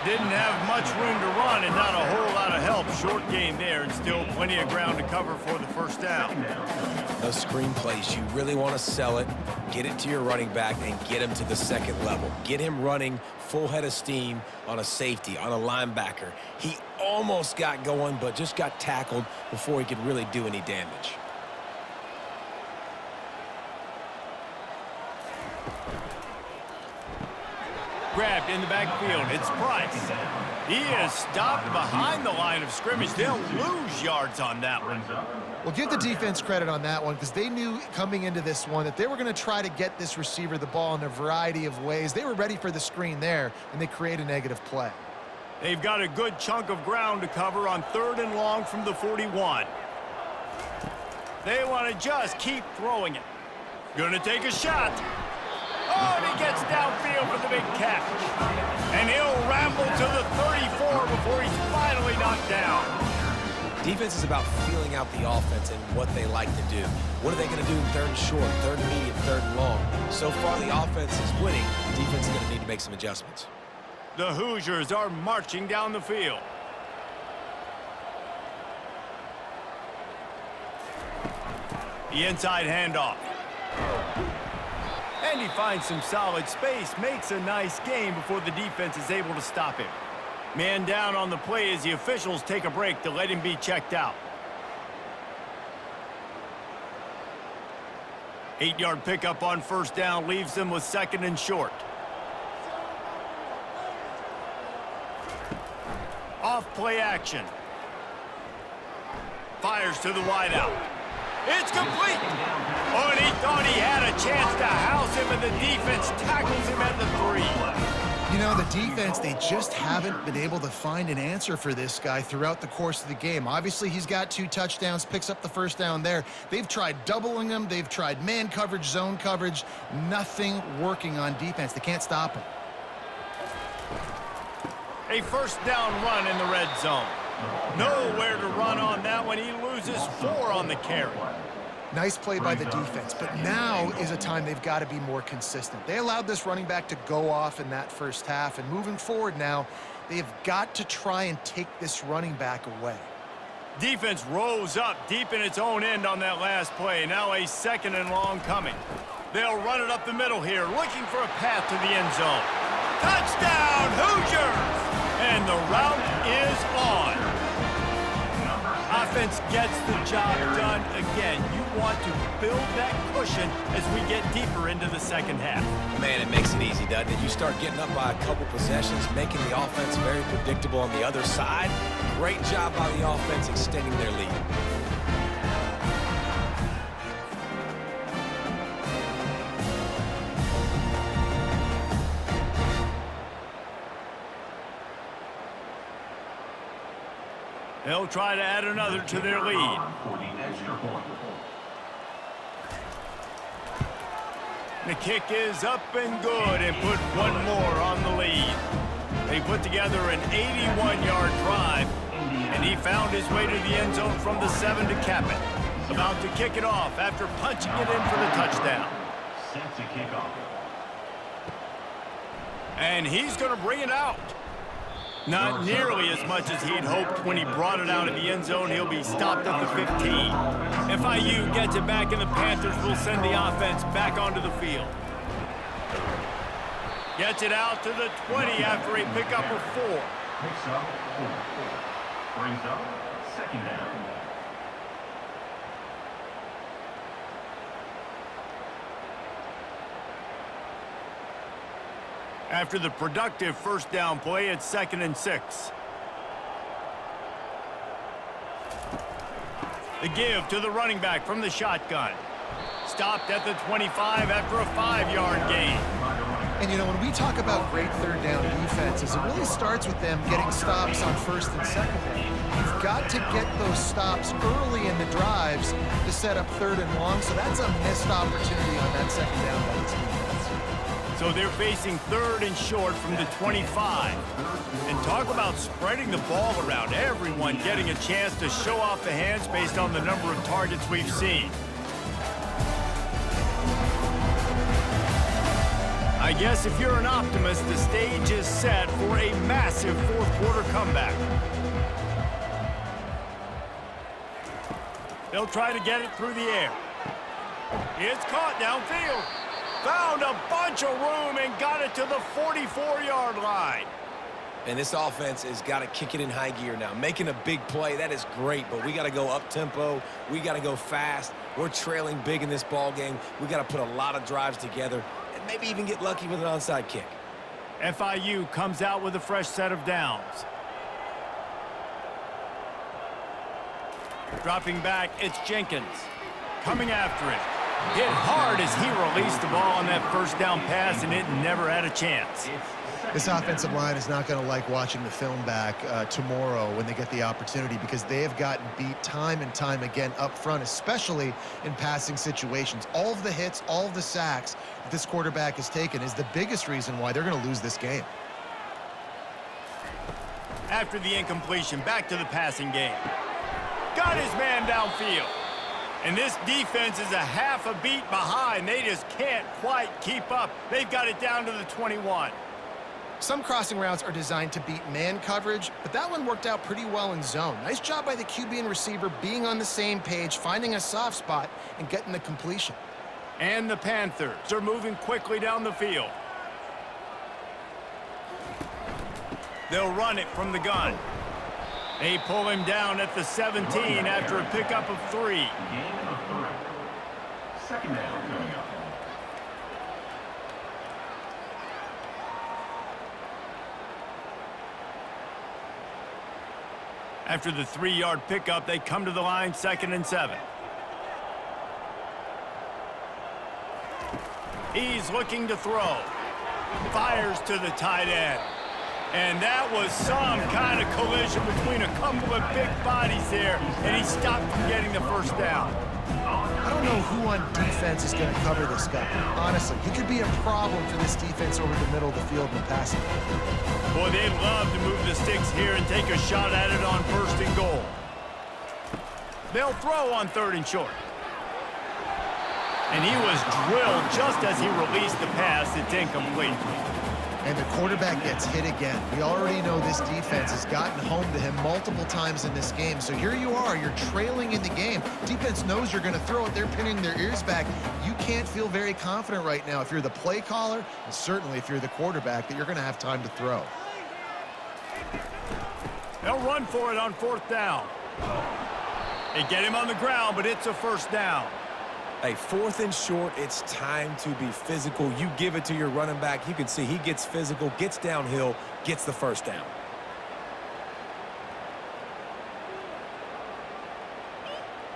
Didn't have much room to run and not a whole lot of help. Short gain there and still plenty of ground to cover for the first down. Those screen plays, you really want to sell it, get it to your running back, and get him to the second level. Get him running full head of steam on a safety, on a linebacker. He almost got going, but just got tackled before he could really do any damage. Grabbed in the backfield. It's Price. He is stopped behind the line of scrimmage. They'll lose yards on that one. Well, give the defense credit on that one because they knew coming into this one that they were going to try to get this receiver the ball in a variety of ways. They were ready for the screen there, and they create a negative play. They've got a good chunk of ground to cover on 3rd and long from the 41. They want to just keep throwing it. Gonna take a shot. Oh, and he gets downfield for the big catch. And he'll ramble to the 34 before he's finally knocked down. Defense is about feeling out the offense and what they like to do. What are they going to do in third and short, third and medium, third and long? So far, the offense is winning. Defense is going to need to make some adjustments. The Hoosiers are marching down the field. The inside handoff. And he finds some solid space, makes a nice gain before the defense is able to stop him. Man down on the play as the officials take a break to let him be checked out. 8-yard pickup on first down leaves them with second and short. Off play action. Fires to the wideout. It's complete. Oh, and he thought he had a chance to house him, and the defense tackles him at the 3. You know, the defense, they just haven't been able to find an answer for this guy throughout the course of the game. Obviously, he's got 2 touchdowns, picks up the first down there. They've tried doubling him. They've tried man coverage, zone coverage. Nothing working on defense. They can't stop him. A first down run in the red zone. Nowhere to run on that one. He loses 4 on the carry. Nice play by the defense, but now is a time they've got to be more consistent. They allowed this running back to go off in that first half, and moving forward now, they've got to try and take this running back away. Defense rose up deep in its own end on that last play. Now a second and long coming. They'll run it up the middle here, looking for a path to the end zone. Touchdown, Hoosiers! And the route is on. Offense gets the job done again. You want to build that cushion as we get deeper into the second half. Man, it makes it easy, doesn't it? You start getting up by a couple possessions, making the offense very predictable on the other side. Great job by the offense extending their lead. They'll try to add another to their lead. The kick is up and good and put one more on the lead. They put together an 81-yard drive, and he found his way to the end zone from the 7 to cap it. About to kick it off after punching it in for the touchdown. Set to kick off. And he's going to bring it out. Not nearly as much as he'd hoped when he brought it out of the end zone. He'll be stopped at the 15. FIU gets it back, and the Panthers will send the offense back onto the field. Gets it out to the 20 after a pickup of 4. Picks up 4. Brings up second down. After the productive first down play, it's 2nd and 6. The give to the running back from the shotgun. Stopped at the 25 after a 5-yard gain. And, you know, when we talk about great third down defenses, it really starts with them getting stops on first and second down. You've got to get those stops early in the drives to set up third and long, so that's a missed opportunity on that second down by the defense. So they're facing 3rd and short from the 25. And talk about spreading the ball around. Everyone getting a chance to show off the hands based on the number of targets we've seen. I guess if you're an optimist, the stage is set for a massive fourth-quarter comeback. They'll try to get it through the air. It's caught downfield. Found a bunch of room and got it to the 44-yard line. And this offense has got to kick it in high gear now. Making a big play, that is great, but we got to go up-tempo. We got to go fast. We're trailing big in this ball game. We got to put a lot of drives together and maybe even get lucky with an onside kick. FIU comes out with a fresh set of downs. Dropping back, it's Jenkins. Coming after it. Hit hard as he released the ball on that first down pass, and it never had a chance. This offensive line is not going to like watching the film back tomorrow when they get the opportunity, because they have gotten beat time and time again up front, especially in passing situations. All of the hits, all of the sacks that this quarterback has taken is the biggest reason why they're going to lose this game. After the incompletion, back to the passing game. Got his man downfield. And this defense is a half a beat behind. They just can't quite keep up. They've got it down to the 21. Some crossing routes are designed to beat man coverage, but that one worked out pretty well in zone. Nice job by the QB and receiver being on the same page, finding a soft spot, and getting the completion. And the Panthers are moving quickly down the field. They'll run it from the gun. They pull him down at the 17 after a pickup of 3. Gain of 3. Second down coming up. After the 3-yard pickup, they come to the line, 2nd and 7. He's looking to throw. Fires to the tight end. And that was some kind of collision between a couple of big bodies there, and he stopped from getting the first down. I don't know who on defense is going to cover this guy. Honestly, he could be a problem for this defense over the middle of the field in the passing. Boy, they'd love to move the sticks here and take a shot at it on 1st and goal. They'll throw on 3rd and short. And he was drilled just as he released the pass. It's incomplete. And the quarterback gets hit again. We already know this defense has gotten home to him multiple times in this game. So here you are, you're trailing in the game. Defense knows you're going to throw it. They're pinning their ears back. You can't feel very confident right now if you're the play caller, and certainly if you're the quarterback, that you're going to have time to throw. They'll run for it on 4th down. They get him on the ground, but it's a 1st down. Hey, 4th and short, it's time to be physical. You give it to your running back. You can see he gets physical, gets downhill, gets the 1st down.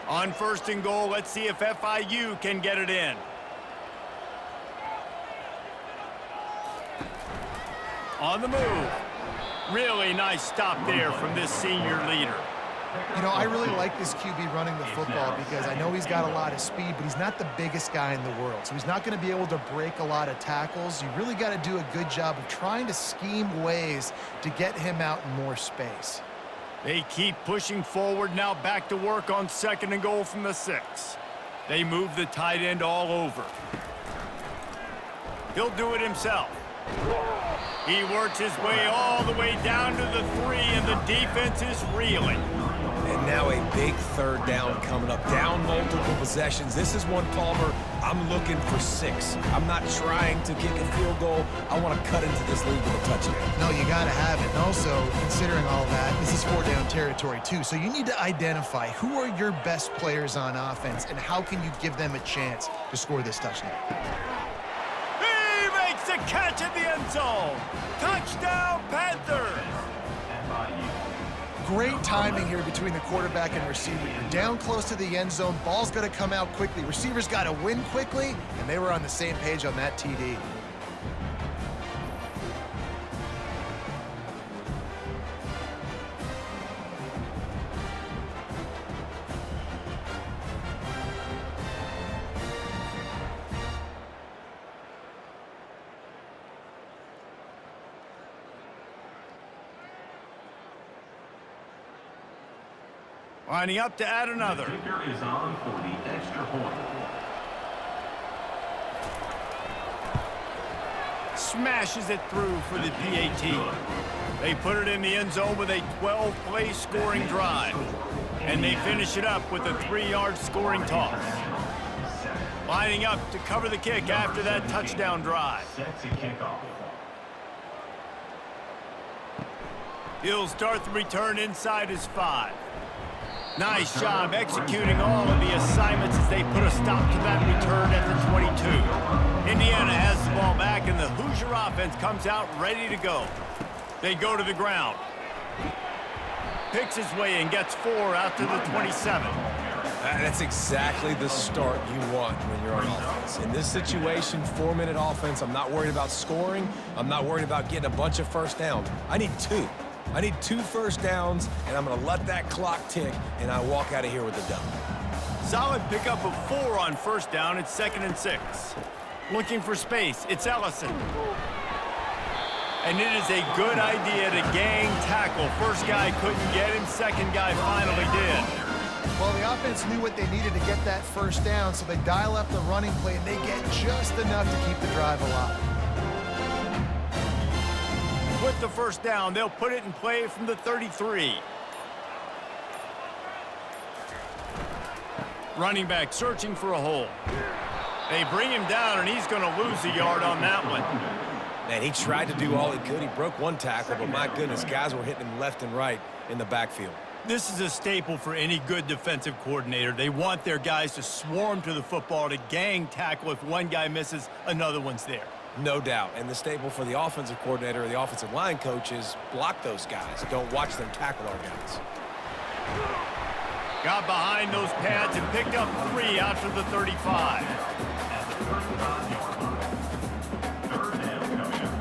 On 1st and goal, let's see if FIU can get it in. On the move. Really nice stop there from this senior leader. You know, I really like this QB running the football because I know he's got a lot of speed, but he's not the biggest guy in the world. So he's not going to be able to break a lot of tackles. You really got to do a good job of trying to scheme ways to get him out in more space. They keep pushing forward, now back to work on 2nd and goal from the 6. They move the tight end all over. He'll do it himself. He works his way all the way down to the 3, and the defense is reeling. And now a big 3rd down coming up. Down multiple possessions. This is one, Palmer, I'm looking for 6. I'm not trying to kick a field goal. I want to cut into this lead with a touchdown. No, you got to have it. And also, considering all that, this is 4-down territory too. So you need to identify who are your best players on offense and how can you give them a chance to score this touchdown. He makes a catch in the end zone. Touchdown, Panthers. Great timing here between the quarterback and receiver. You're down close to the end zone. Ball's got to come out quickly. Receivers got to win quickly, and they were on the same page on that TD. Lining up to add another. The kicker is on for the extra point. Smashes it through for the PAT. They put it in the end zone with a 12-play scoring drive. And they finish it up with a 3-yard scoring toss. Lining up to cover the kick after that touchdown drive. Sets a kickoff. He'll start the return inside his 5. Nice job executing all of the assignments as they put a stop to that return at the 22. Indiana has the ball back, and the Hoosier offense comes out ready to go. They go to the ground. Picks his way and gets 4 out to the 27. That's exactly the start you want when you're on offense. In this situation, 4-minute offense, I'm not worried about scoring. I'm not worried about getting a bunch of first downs. I need 2. I need 2 first downs, and I'm going to let that clock tick, and I walk out of here with a dub. Solid pickup of 4 on first down. It's 2nd and 6. Looking for space. It's Ellison. And it is a good idea to gang tackle. First guy couldn't get him. Second guy finally did. Well, the offense knew what they needed to get that first down, so they dial up the running play, and they get just enough to keep the drive alive. With the first down, they'll put it in play from the 33. Running back searching for a hole. They bring him down, and he's going to lose a yard on that one. Man, he tried to do all he could. He broke 1 tackle, but my goodness, guys were hitting him left and right in the backfield. This is a staple for any good defensive coordinator. They want their guys to swarm to the football, to gang tackle. If one guy misses, another one's there. No doubt. And the staple for the offensive coordinator or the offensive line coach is block those guys. Don't watch them tackle our guys. Got behind those pads and picked up 3 out to the 35. At the 35-yard line. Third down coming up.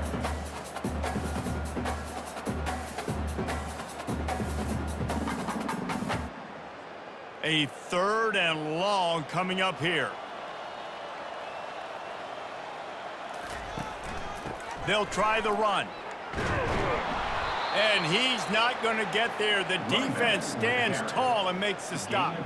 A 3rd and long coming up here. They'll try the run. And he's not going to get there. The defense stands tall and makes the stop.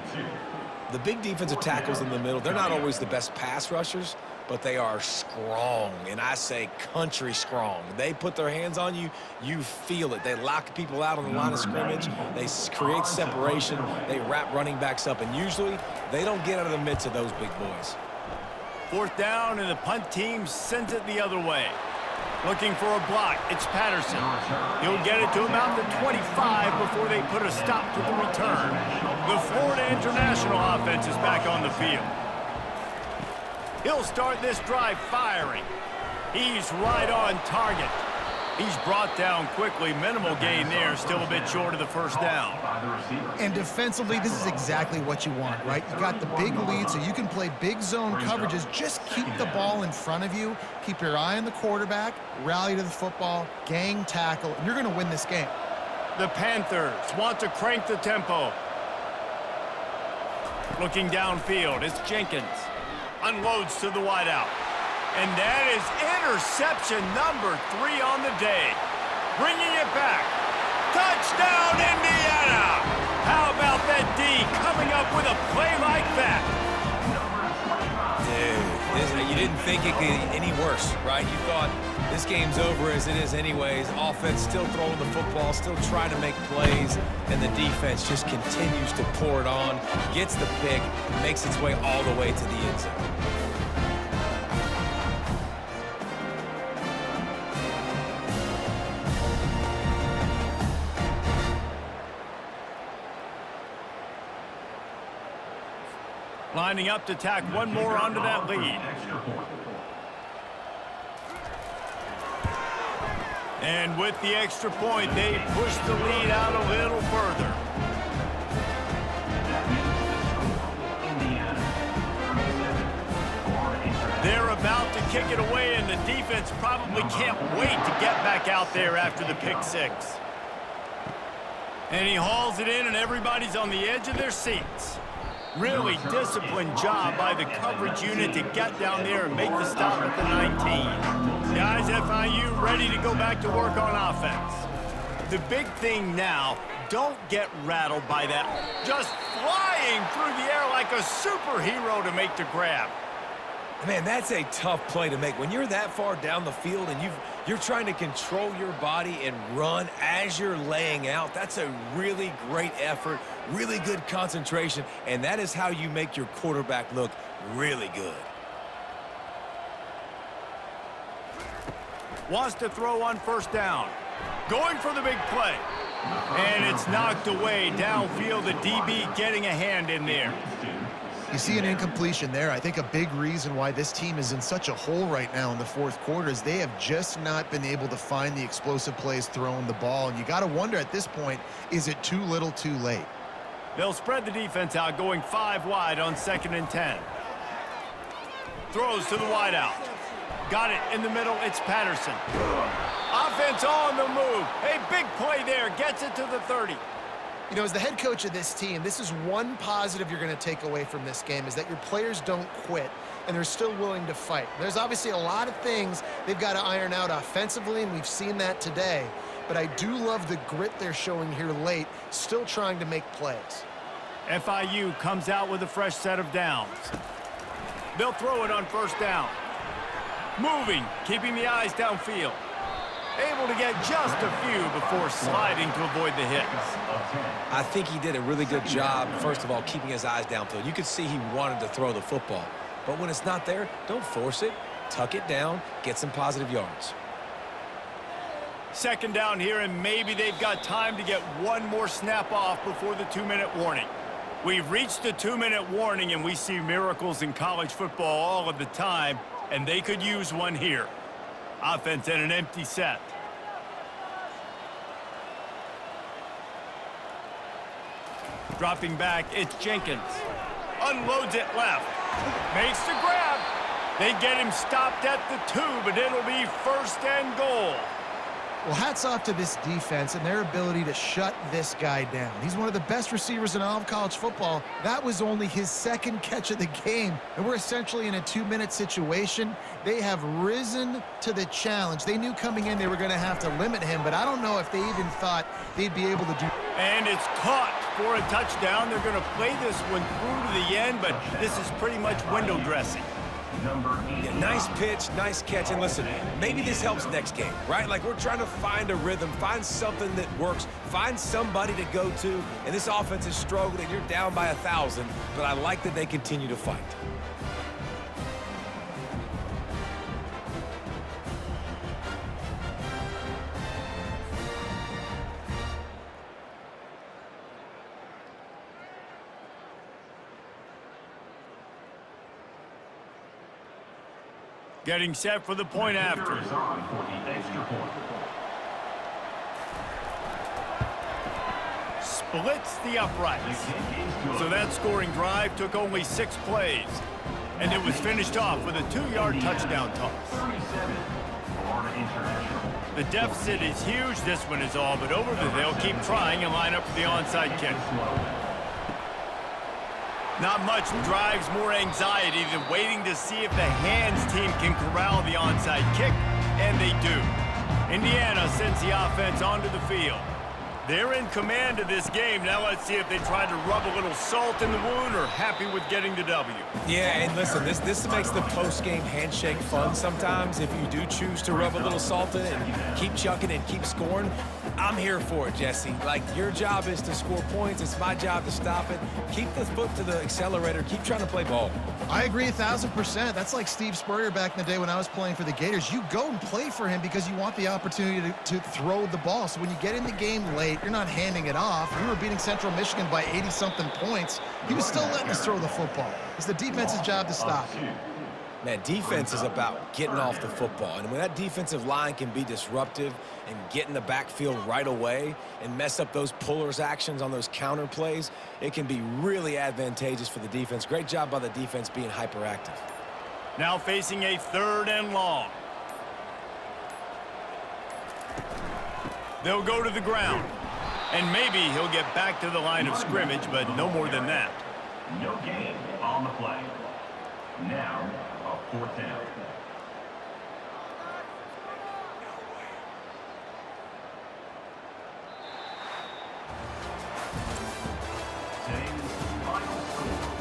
The big defensive tackles in the middle, they're not always the best pass rushers, but they are strong, and I say country strong. They put their hands on you, you feel it. They lock people out on the line of scrimmage. They create separation. They wrap running backs up, and usually they don't get out of the midst of those big boys. 4th down, and the punt team sends it the other way. Looking for a block. It's Patterson. He'll get it to about the 25 before they put a stop to the return. The Florida International offense is back on the field. He'll start this drive firing. He's right on target. He's brought down quickly. Minimal gain there. Still a bit short of the first down. And defensively, this is exactly what you want, right? You got the big lead, so you can play big zone coverages. Just keep the ball in front of you. Keep your eye on the quarterback. Rally to the football. Gang tackle. And you're going to win this game. The Panthers want to crank the tempo. Looking downfield, it's Jenkins. Unloads to the wideout. And that is interception number 3 on the day. Bringing it back. Touchdown, Indiana! How about that D coming up with a play like that? Dude, you didn't think it could get any worse, right? You thought this game's over as it is anyways. Offense still throwing the football, still trying to make plays, and the defense just continues to pour it on, gets the pick, makes its way all the way to the end zone. Lining up to tack one more onto that lead. And with the extra point, they push the lead out a little further. They're about to kick it away, and the defense probably can't wait to get back out there after the pick 6. And he hauls it in, and everybody's on the edge of their seats. Really disciplined job by the coverage unit to get down there and make the stop at the 19. Guys, FIU ready to go back to work on offense. The big thing now, don't get rattled by that. Just flying through the air like a superhero to make the grab. Man, that's a tough play to make. When you're that far down the field and you're trying to control your body and run as you're laying out, that's a really great effort, really good concentration, and that is how you make your quarterback look really good. Wants to throw on first down. Going for the big play. And it's knocked away downfield. The DB getting a hand in there. You see an incompletion there. I think a big reason why this team is in such a hole right now in the fourth quarter is they have just not been able to find the explosive plays throwing the ball. And you got to wonder at this point, is it too little too late? They'll spread the defense out, going 5 wide on 2nd and 10. Throws to the wideout. Got it in the middle. It's Patterson. Offense on the move. A big play there. Gets it to the 30. You know, as the head coach of this team, this is one positive you're going to take away from this game, is that your players don't quit, and they're still willing to fight. There's obviously a lot of things they've got to iron out offensively, and we've seen that today. But I do love the grit they're showing here late, still trying to make plays. FIU comes out with a fresh set of downs. They'll throw it on 1st down. Moving, keeping the eyes downfield. Able to get just a few before sliding to avoid the hit. I think he did a really good job, first of all, keeping his eyes downfield. You could see he wanted to throw the football. But when it's not there, don't force it. Tuck it down, get some positive yards. 2nd down here, and maybe they've got time to get one more snap off before the 2-minute warning. We've reached the 2-minute warning, and we see miracles in college football all of the time, and they could use one here. Offense in an empty set. Dropping back, it's Jenkins. Unloads it left. Makes the grab. They get him stopped at the 2, but it'll be 1st and goal. Well, hats off to this defense and their ability to shut this guy down. He's one of the best receivers in all of college football. That was only his 2nd catch of the game, and we're essentially in a 2-minute situation. They have risen to the challenge. They knew coming in they were going to have to limit him, but I don't know if they even thought they'd be able to do. And it's caught for a touchdown. They're going to play this one through to the end, but this is pretty much window dressing. Yeah, nice pitch, nice catch, and listen, maybe this helps next game, right? Like, we're trying to find a rhythm, find something that works, find somebody to go to, and this offense is struggling. You're down by 1,000, but I like that they continue to fight. Getting set for the point after. Splits the uprights. So that scoring drive took only 6 plays. And it was finished off with a 2-yard touchdown toss. The deficit is huge. This one is all but over, but they'll keep trying and line up for the onside kick. Not much drives more anxiety than waiting to see if the hands team can corral the onside kick, and they do. Indiana sends the offense onto the field. They're in command of this game. Now let's see if they try to rub a little salt in the wound or happy with getting the W. Yeah, and listen, this makes the post-game handshake fun sometimes. If you do choose to rub a little salt in and keep chucking and keep scoring, I'm here for it, Jesse. Like, your job is to score points. It's my job to stop it. Keep the foot to the accelerator. Keep trying to play ball. I agree 1,000%. That's like Steve Spurrier back in the day when I was playing for the Gators. You go and play for him because you want the opportunity to throw the ball. So when you get in the game late, you're not handing it off. We were beating Central Michigan by 80-something points. He was still letting us throw the football. It's the defense's job to stop. Man, defense is about getting off the football. And when that defensive line can be disruptive and get in the backfield right away and mess up those pullers actions on those counter plays, it can be really advantageous for the defense. Great job by the defense being hyperactive. Now facing a 3rd and long. They'll go to the ground. And maybe he'll get back to the line of scrimmage, but no more than that. No gain on the play. Now, a 4th down. Today's final score.